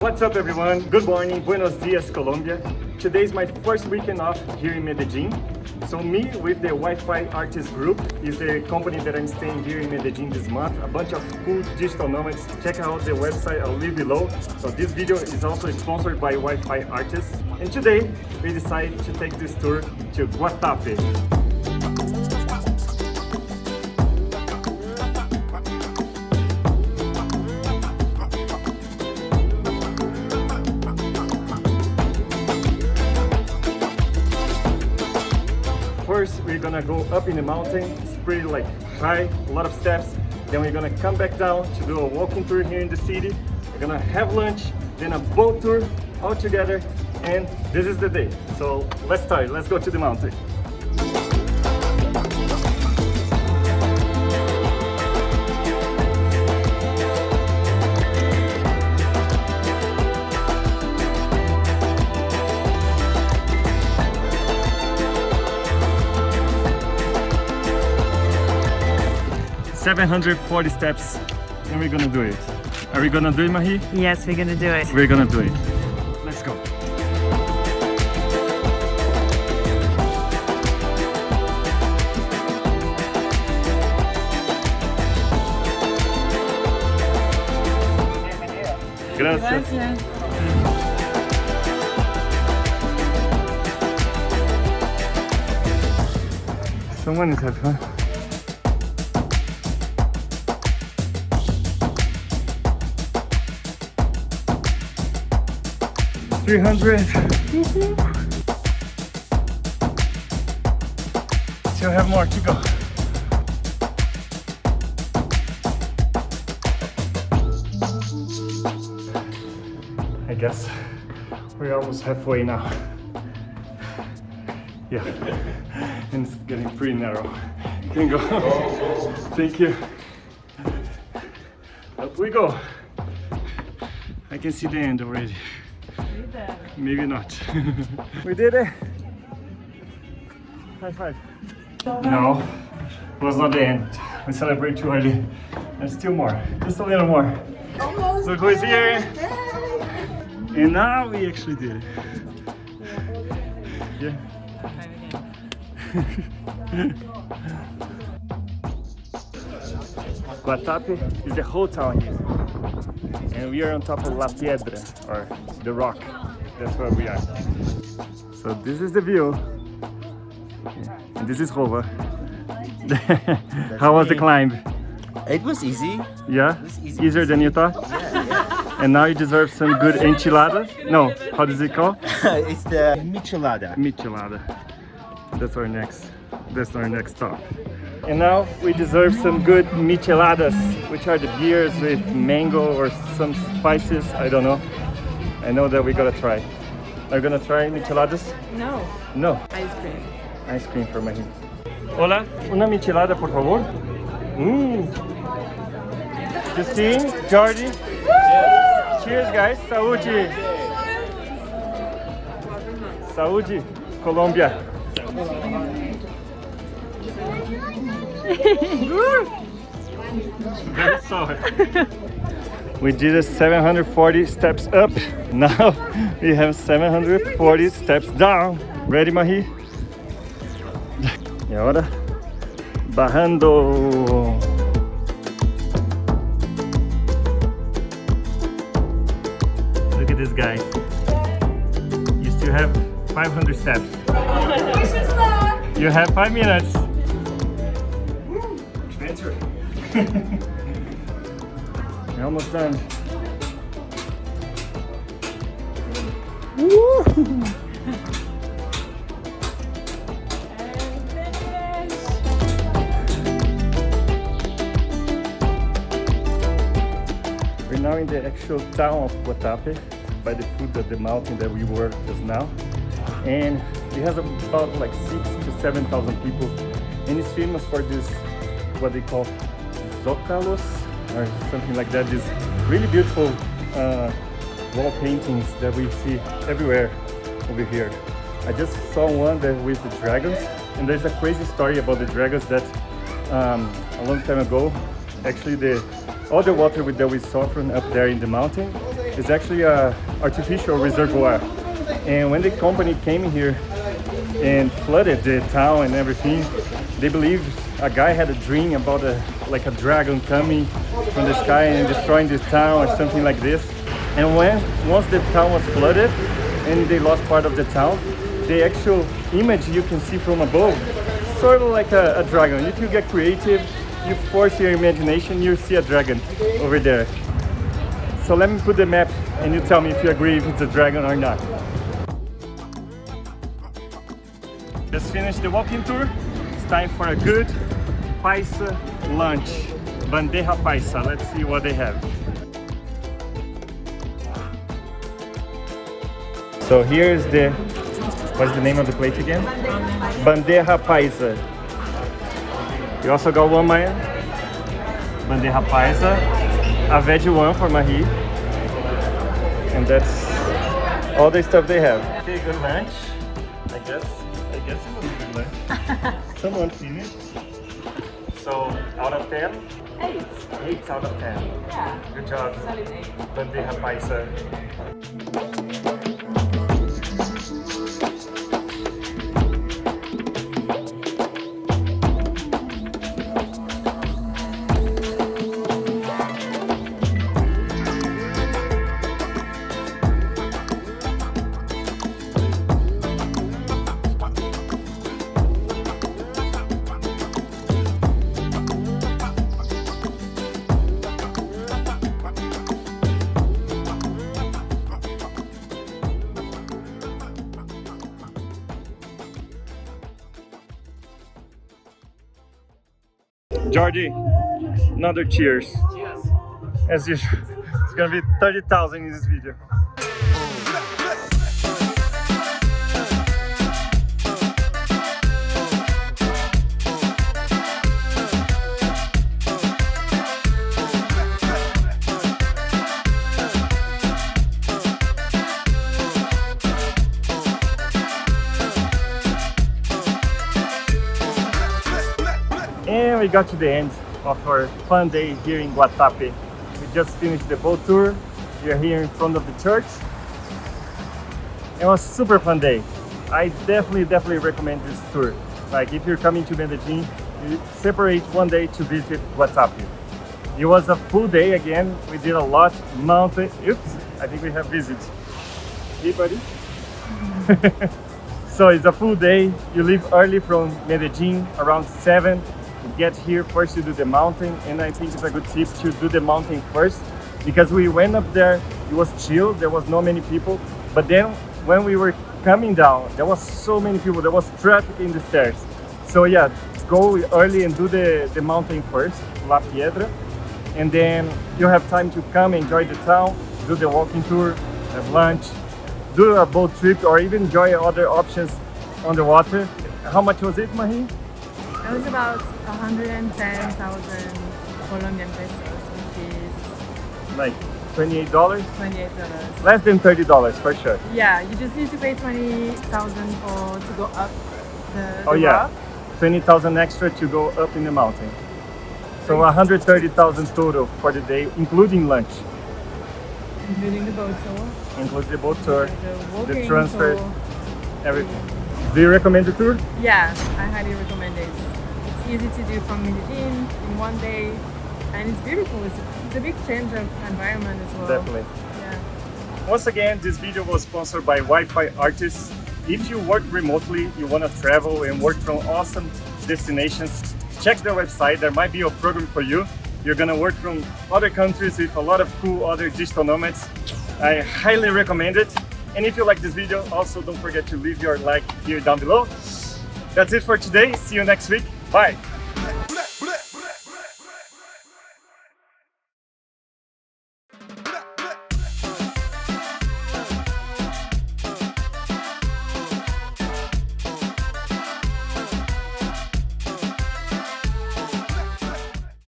What's up everyone? Good morning, buenos dias Colombia. Today is my first weekend off here in Medellin. So me with the Wi-Fi Artists group is the company that I'm staying here in Medellin this month. A bunch of cool digital nomads. Check out the website, I'll leave below. So this video is also sponsored by Wi-Fi Artists. And today we decided to take this tour to Guatape. First, we're gonna go up in the mountain. It's pretty like high, a lot of steps. Then we're gonna come back down to do a walking tour here in the city. We're gonna have lunch, then a boat tour all together, and this is the day. So let's start, let's go to the mountain. 740 steps, and we're gonna do it. Are we gonna do it, Mahi? Yes, we're gonna do it. We're gonna do it. Let's go. Gracias. Someone is having fun. 300. Still have more to go. I guess we're almost halfway now. Yeah, and it's getting pretty narrow. You can go. Thank you. Up we go. I can see the end already. Maybe not. We did it! High five. No, it was not the end. We celebrate too early. There's still more, just a little more. Almost. Look who's here! And now we actually did it. Yeah. Guatape is the whole town here. And we are on top of La Piedra, or the rock. That's where we are. So this is the view. And this is Rova. How was the climb? It was easy. Yeah? It was easy. Easier than you thought? Yeah. And now you deserve some good enchiladas? No, how does it call? It's the michelada. Michelada. That's our next stop. And now we deserve some good micheladas, which are the beers with mango or some spices, I don't know. I know that we gotta try. Are you gonna try micheladas? No. No. Ice cream. Ice cream for Mahi. Hola, una michelada por favor. Justine, Jordi. Cheers guys, saúde. Saúde, Colombia. Very sour. We did a 740 steps up. Now we have 740 steps down. Ready, Mahi? Y ahora, bajando. Look at this guy. You still have 500 steps. You have 5 minutes. Adventure. We're almost done. Woo! We're now in the actual town of Guatape, by the foot of the mountain that we were just now. And it has about like 6,000 to 7,000 people. And it's famous for this, what they call zócalos, or something like that. These really beautiful wall paintings that we see everywhere over here. I just saw one that with the dragons, and there's a crazy story about the dragons that a long time ago, actually all the water that we saw from up there in the mountain, It's actually a artificial reservoir. And when the company came here and flooded the town and everything, they believe a guy had a dream about like a dragon coming from the sky and destroying this town or something like this. And once the town was flooded and they lost part of the town, the actual image you can see from above, sort of like a dragon. If you get creative, you force your imagination, you see a dragon over there. So let me put the map and you tell me if you agree if it's a dragon or not. Just finished the walking tour. It's time for a good paisa lunch. Bandeja paisa. Let's see what they have. So here's what's the name of the plate again? Bandeja paisa. You also got one, Maya? Bandeja paisa. A veggie one for Mahi. And that's all the stuff they have. Okay, good lunch. I guess it was a good lunch. Someone finished. So, out of 10? 8. 8 out of 10. Yeah. Good job. Solid 8. Bandeja paisa. Georgie, another cheers. Cheers. As usual, it's gonna be 30,000 in this video. And we got to the end of our fun day here in Guatape. We just finished the boat tour. We are here in front of the church. It was a super fun day. I definitely recommend this tour. Like if you're coming to Medellin, you separate one day to visit Guatape. It was a full day again. We did a lot. Mountain. Oops, I think we have visits. Hey buddy. So it's a full day. You leave early from Medellin around 7. You get here first to do the mountain, and I think it's a good tip to do the mountain first because we went up there, it was chill, there was not many people, but then when we were coming down there was so many people, there was traffic in the stairs. So yeah, go early and do the mountain first, La Piedra, and then you have time to come enjoy the town, do the walking tour, have lunch, do a boat trip, or even enjoy other options on the water. How much was it, Mahi? It was about 110,000 Colombian pesos, which is Like $28? $28. Less than $30 for sure. Yeah, you just need to pay 20,000 to go up the Oh yeah, rock. 20,000 extra to go up in the mountain. So 130,000 total for the day, including lunch. Including the boat tour. Include the boat tour, The walking the transfer, tour. everything. Do you recommend the tour? Yeah, I highly recommend it. It's easy to do from Medellin in one day, and it's beautiful. It's a big change of environment as well. Definitely. Yeah. Once again, this video was sponsored by Wi-Fi Artists. If you work remotely, you want to travel and work from awesome destinations, check their website. There might be a program for you. You're gonna work from other countries with a lot of cool other digital nomads. I highly recommend it. And if you like this video, also don't forget to leave your like here down below. That's it for today. See you next week. Bye.